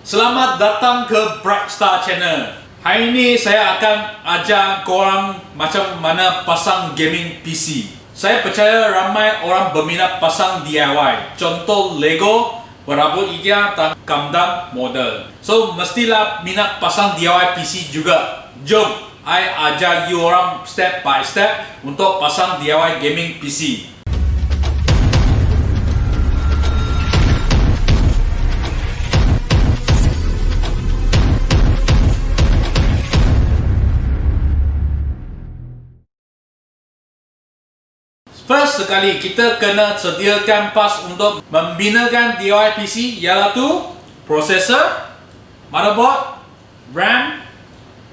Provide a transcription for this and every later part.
Selamat datang ke Brightstar Channel. Hari ini saya akan ajar korang macam mana pasang gaming PC. Saya percaya ramai orang berminat pasang DIY. Contoh Lego, berabot IKEA dan Gundam model. So mestilah minat pasang DIY PC juga. Jom, I ajar you orang step by step untuk pasang DIY gaming PC. First sekali, kita kena sediakan parts untuk membinakan DIY PC, iaitu prosesor, motherboard, RAM,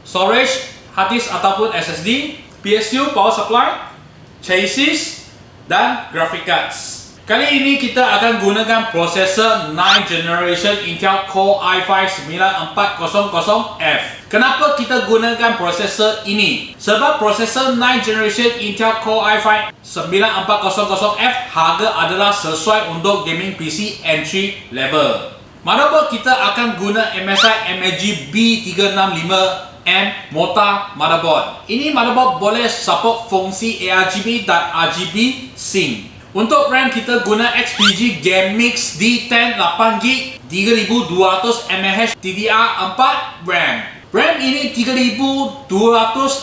storage, hard disk ataupun SSD, PSU power supply, chassis dan graphic cards. Kali ini kita akan gunakan prosesor 9th generation Intel Core i5 9400F. Kenapa kita gunakan prosesor ini? Sebab prosesor 9th generation Intel Core i5 9400F harga adalah sesuai untuk gaming PC entry level. Motherboard kita akan guna MSI MSG B365M Mota motherboard. Ini motherboard boleh support fungsi ARGB dan RGB sync. Untuk RAM kita guna XPG GameMix D10 8GB 3200 mAh DDR4 RAM. RAM ini 3200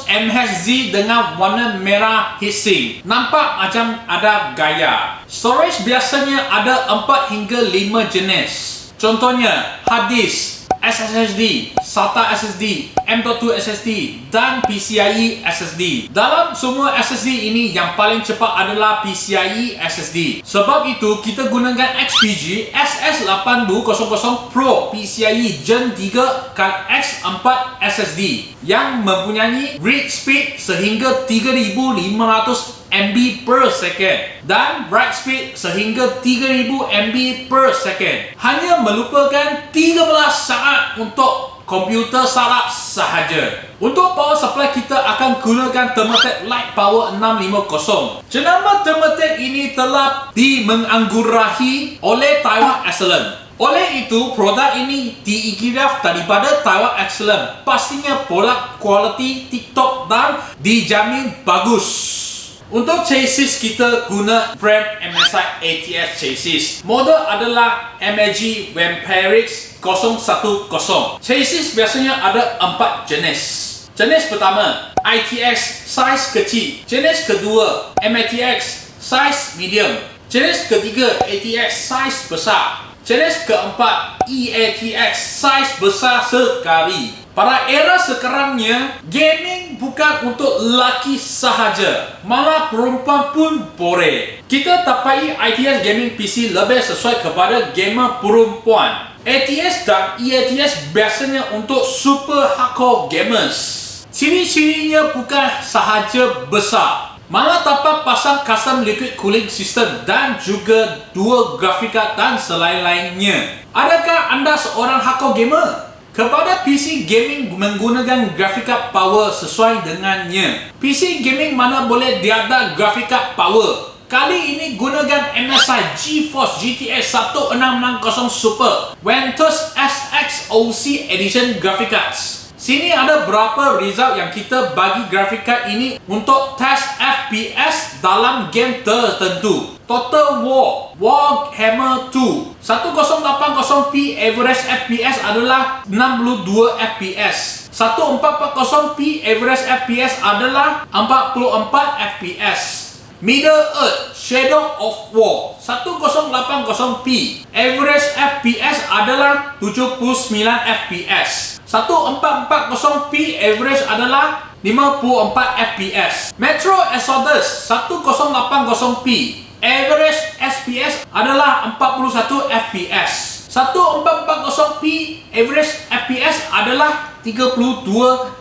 mHz dengan warna merah heatsink. Nampak macam ada gaya. Storage biasanya ada 4 hingga 5 jenis. Contohnya hard disk, SSD, SATA SSD, M.2 SSD dan PCIe SSD. Dalam semua SSD ini yang paling cepat adalah PCIe SSD. Sebab itu kita gunakan XPG SS8200 Pro PCIe Gen 3x4 SSD yang mempunyai read speed sehingga 3500 MB per second dan write speed sehingga 3000 MB per second. Hanya melupakan 13 saat untuk komputer startup sahaja. Untuk power supply kita akan gunakan Thermaltake Light Power 650. Jenama Thermaltake ini telah dimenganggurahi oleh Taiwan Excellence. Oleh itu, produk ini diiktiraf daripada Taiwan Excellence. Pastinya produk kualiti TikTok dan dijamin bagus. Untuk chassis kita guna brand MSI ATX chassis. Model adalah MSG Vampirx 010. Chassis biasanya ada 4 jenis. Jenis pertama, ITX size kecil. Jenis kedua, MATX size medium. Jenis ketiga, ATX size besar. Jenis keempat, EATX size besar sekali. Pada era sekarangnya, gaming bukan untuk lelaki sahaja, malah perempuan pun boleh. Kita tapai ITX gaming PC lebih sesuai kepada gamer perempuan. ATX dan EATX biasanya untuk super hardcore gamers. Ciri-cirinya bukan sahaja besar, malah dapat pasang custom liquid cooling system dan juga dual graphic card dan selain-lainnya. Adakah anda seorang hardcore gamer? Kepada PC gaming menggunakan graphic card power sesuai dengannya. PC gaming mana boleh tiada graphic card power? Kali ini gunakan MSI GeForce GTX 1660 Super Ventus SXOC Edition graphic cards. Sini ada berapa result yang kita bagi graphic card ini untuk test FPS dalam game tertentu. Total War Warhammer 2 1080p average FPS adalah 62 FPS. 1440p average FPS adalah 44 FPS. Middle Earth Shadow of War 1080p average FPS adalah 79 FPS. 1440p average adalah 54 FPS. Metro Exodus 1080p average FPS adalah 41 FPS. 1440p average FPS adalah 32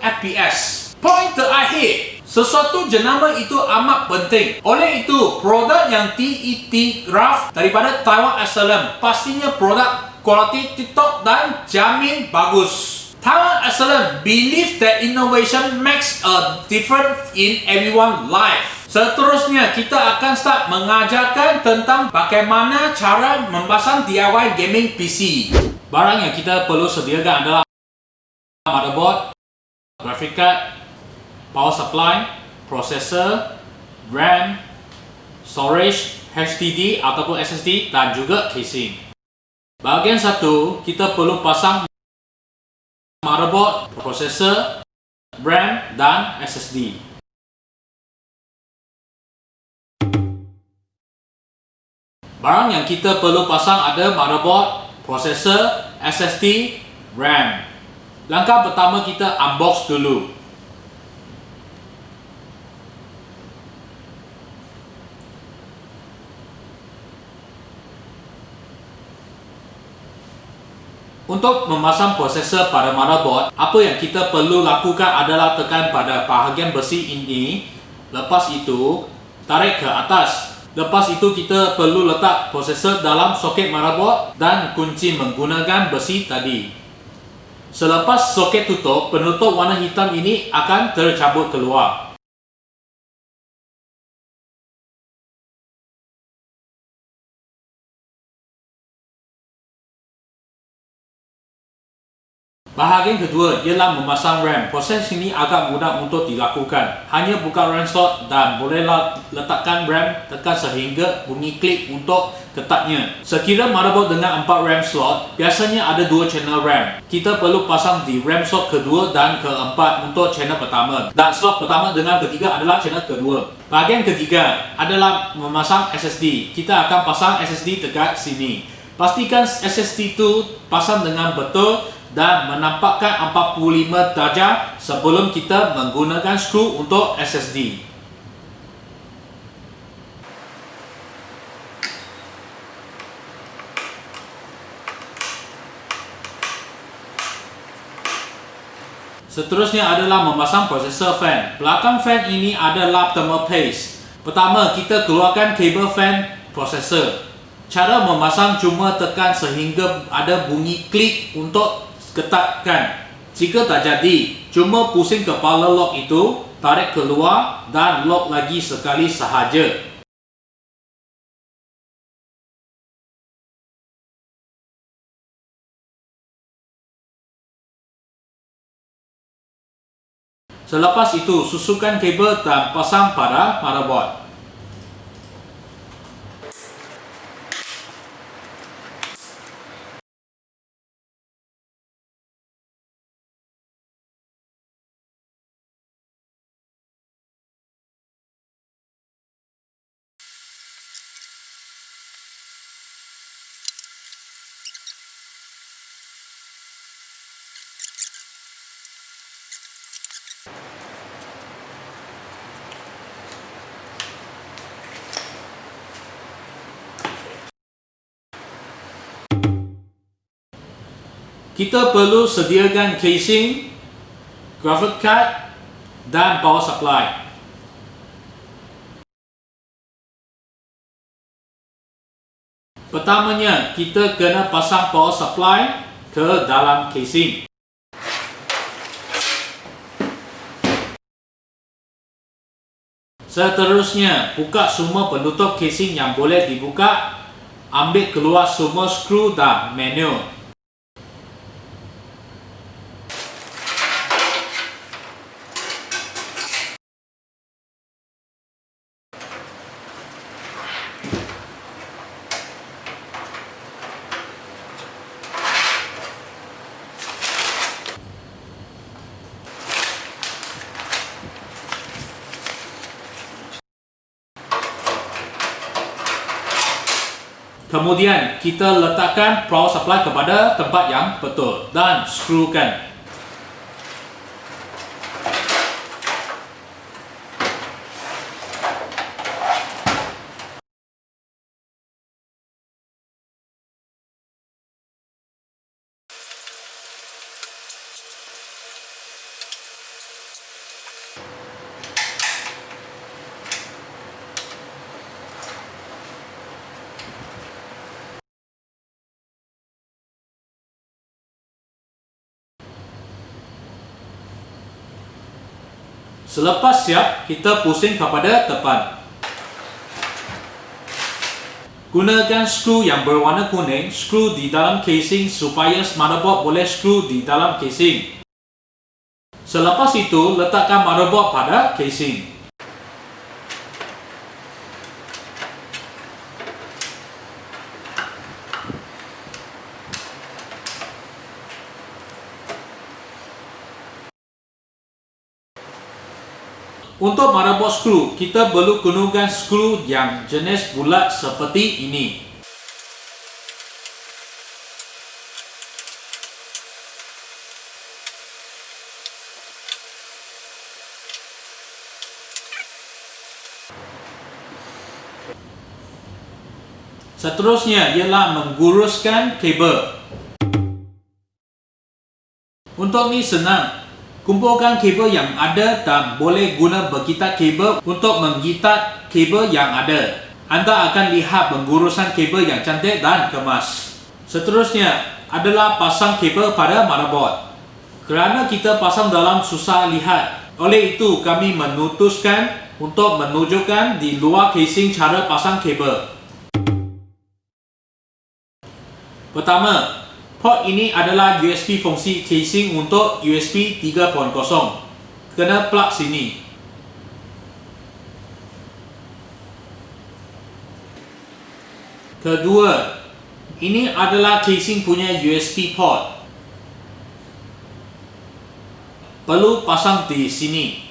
FPS. Point terakhir, sesuatu jenama itu amat penting. Oleh itu, produk yang diiktiraf daripada Taiwan Excellence pastinya produk kualiti TikTok dan jamin bagus. Taiwan Excellence believe that innovation makes a difference in everyone's life. Seterusnya, kita akan start mengajarkan tentang bagaimana cara memasang DIY gaming PC. Barang yang kita perlu sediakan adalah motherboard, graphic card, power supply, processor, RAM, storage, HDD ataupun SSD dan juga casing. Bahagian satu, kita perlu pasang motherboard, processor, RAM dan SSD. Barang yang kita perlu pasang ada motherboard, processor, SSD, RAM. Langkah pertama kita unbox dulu. Untuk memasang prosesor pada motherboard, apa yang kita perlu lakukan adalah tekan pada bahagian besi ini. Lepas itu, tarik ke atas. Lepas itu kita perlu letak prosesor dalam soket motherboard dan kunci menggunakan besi tadi. Selepas soket tutup, penutup warna hitam ini akan tercabut keluar. Bahagian kedua ialah memasang RAM. Proses ini agak mudah untuk dilakukan. Hanya buka RAM slot dan bolehlah letakkan RAM tekan sehingga bunyi klik untuk ketatnya. Sekira motherboard dengan 4 RAM slot, biasanya ada 2 channel RAM. Kita perlu pasang di RAM slot kedua dan keempat untuk channel pertama. Dan slot pertama dengan ketiga adalah channel kedua. Bahagian ketiga adalah memasang SSD. Kita akan pasang SSD dekat sini. Pastikan SSD itu pasang dengan betul dan menampakkan 45 darjah sebelum kita menggunakan skru untuk SSD. Seterusnya adalah memasang prosesor fan. Belakang fan ini adalah thermal paste. Pertama, kita keluarkan kabel fan prosesor. Cara memasang cuma tekan sehingga ada bunyi klik untuk ketatkan. Jika tak jadi, cuma pusing kepala lock itu, tarik keluar dan lock lagi sekali sahaja. Selepas itu, susukan kabel dan pasang pada motherboard. Kita perlu sediakan casing, graphic card dan power supply. Pertamanya, kita kena pasang power supply ke dalam casing. Seterusnya, buka semua penutup casing yang boleh dibuka. Ambil keluar semua skru dan manual. Kemudian kita letakkan power supply kepada tempat yang betul dan skrukan. Selepas siap, kita pusing kepada depan. Gunakan skru yang berwarna kuning, skru di dalam casing supaya motherboard boleh skru di dalam casing. Selepas itu, letakkan motherboard pada casing. Untuk motherboard skru, kita perlu gunakan skru yang jenis bulat seperti ini. Seterusnya ialah mengguruskan kabel. Untuk ni senang. Kumpulkan kabel yang ada dan boleh guna bergitar kabel untuk menggitar kabel yang ada. Anda akan lihat penggurusan kabel yang cantik dan kemas. Seterusnya adalah pasang kabel pada motherboard. Kerana kita pasang dalam susah lihat, oleh itu kami memutuskan untuk menunjukkan di luar casing cara pasang kabel. Pertama, port ini adalah USB fungsi casing untuk USB 3.0. Kena plug sini. Kedua, ini adalah casing punya USB port. Perlu pasang di sini.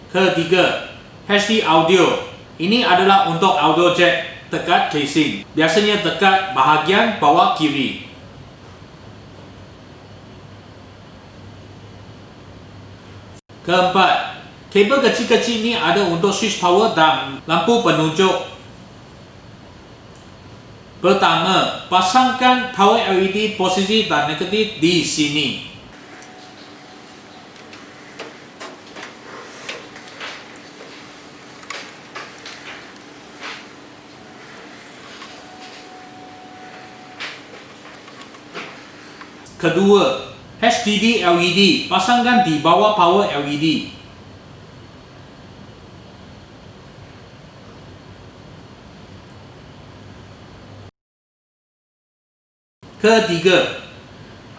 Ketiga, HD audio. Ini adalah untuk audio jack dekat casing. Biasanya dekat bahagian bawah kiri. Keempat, kabel kecil-kecil ini ada untuk switch power dan lampu penunjuk. Pertama, pasangkan power LED positif dan negatif di sini. Kedua, HDD LED pasangkan di bawah power LED. Ketiga,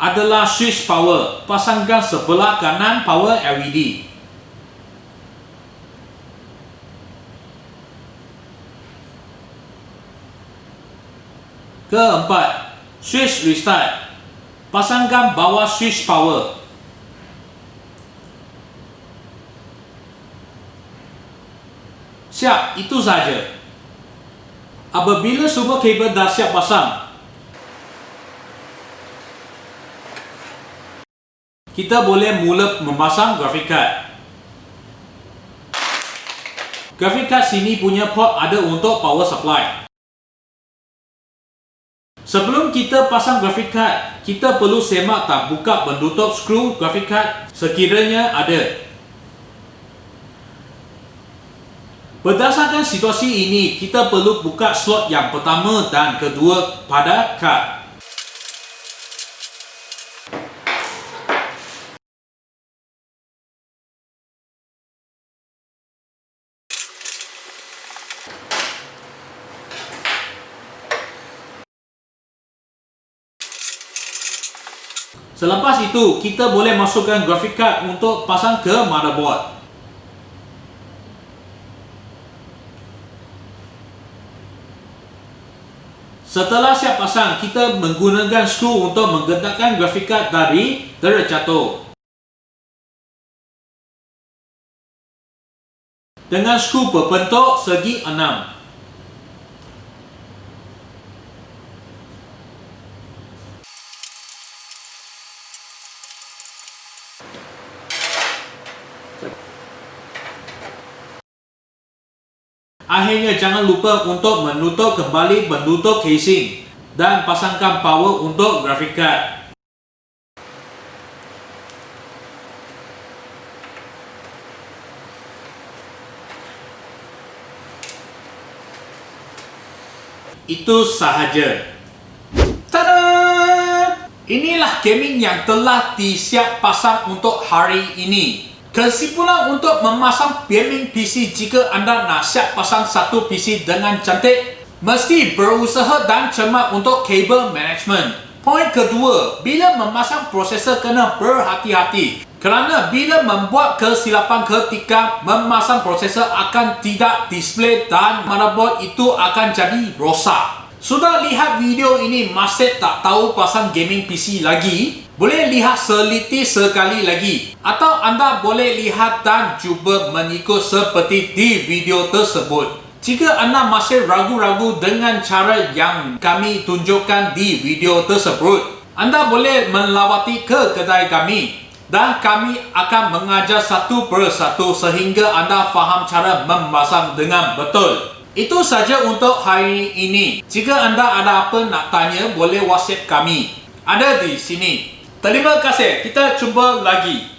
adalah switch power, pasangkan sebelah kanan power LED. Keempat, switch restart. Pasangkan bawah switch power. Siap, itu saja. Apabila semua kabel dah siap pasang, kita boleh mula memasang graphic card. Graphic card sini punya port ada untuk power supply. Sebelum kita pasang graphic card, kita perlu semak dan buka penutup skru graphic card sekiranya ada. Berdasarkan situasi ini, kita perlu buka slot yang pertama dan kedua pada kad. Selepas itu, kita boleh masukkan graphic card untuk pasang ke motherboard. Setelah siap pasang, kita menggunakan skru untuk menggerakkan graphic card dari terjatuh. Dengan skru berbentuk segi 6. Akhirnya jangan lupa untuk menutup kembali penutup casing dan pasangkan power untuk graphic card. Itu sahaja. Tada! Inilah gaming yang telah disiap pasang untuk hari ini. Kesimpulan untuk memasang gaming PC jika anda nak siap pasang satu PC dengan cantik, mesti berusaha dan cermat untuk kabel management. Poin kedua, bila memasang prosesor kena berhati-hati. Kerana bila membuat kesilapan ketika memasang prosesor akan tidak display dan motherboard itu akan jadi rosak. Sudah lihat video ini masih tak tahu pasang gaming PC lagi? Boleh lihat seliti sekali lagi. Atau anda boleh lihat dan cuba mengikut seperti di video tersebut. Jika anda masih ragu-ragu dengan cara yang kami tunjukkan di video tersebut, anda boleh melawati ke kedai kami dan kami akan mengajar satu persatu sehingga anda faham cara memasang dengan betul. Itu saja untuk hari ini. Jika anda ada apa nak tanya, boleh WhatsApp kami. Ada di sini. Terima kasih. Kita jumpa lagi.